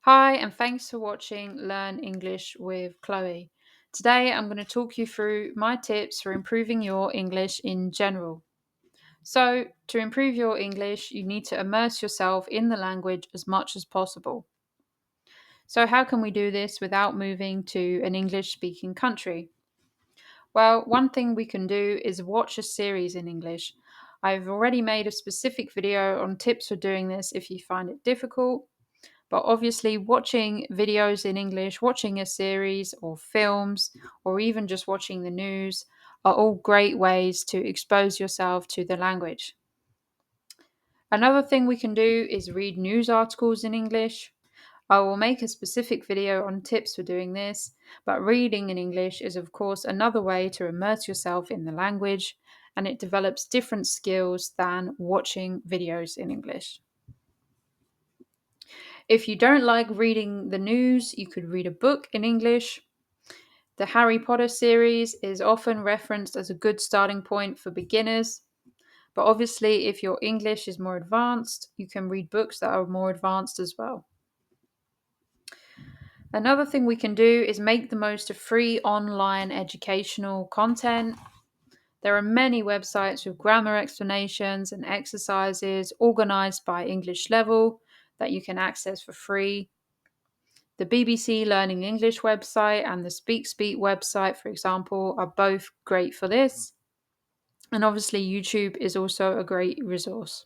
Hi, and thanks for watching Learn English with Chloe. Today I'm going to talk you through my tips for improving your English in general. So, to improve your English, you need to immerse yourself in the language as much as possible. So, how can we do this without moving to an English speaking country? Well, one thing we can do is watch a series in English. I've already made a specific video on tips for doing this if you find it difficult. But obviously, watching videos in English, watching a series or films, or even just watching the news are all great ways to expose yourself to the language. Another thing we can do is read news articles in English. I will make a specific video on tips for doing this, but reading in English is, of course, another way to immerse yourself in the language, and it develops different skills than watching videos in English. If you don't like reading the news, you could read a book in English. The Harry Potter series is often referenced as a good starting point for beginners. But obviously, if your English is more advanced, you can read books that are more advanced as well. Another thing we can do is make the most of free online educational content. There are many websites with grammar explanations and exercises organized by English level that you can access for free. The BBC Learning English website and the Speak website, for example, are both great for this. And obviously, YouTube is also a great resource.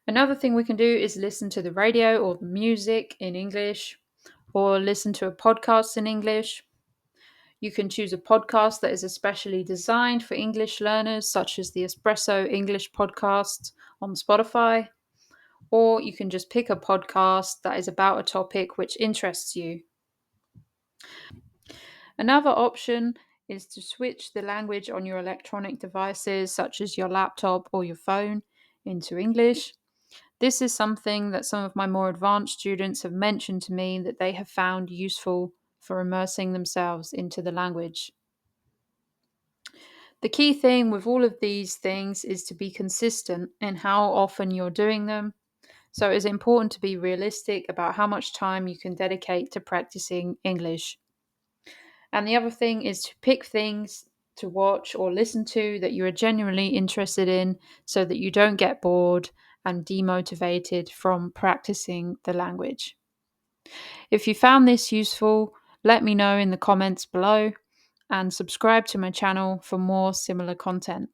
Another thing we can do is listen to the radio or the music in English, or listen to a podcast in English. You can choose a podcast that is especially designed for English learners, such as the Espresso English podcast on Spotify, or you can just pick a podcast that is about a topic which interests you. Another option is to switch the language on your electronic devices, such as your laptop or your phone, into English. This is something that some of my more advanced students have mentioned to me that they have found useful for immersing themselves into the language. The key thing with all of these things is to be consistent in how often you're doing them. So it's important to be realistic about how much time you can dedicate to practicing English. And the other thing is to pick things to watch or listen to that you are genuinely interested in so that you don't get bored and demotivated from practicing the language. If you found this useful, let me know in the comments below and subscribe to my channel for more similar content.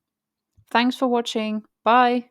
Thanks for watching. Bye.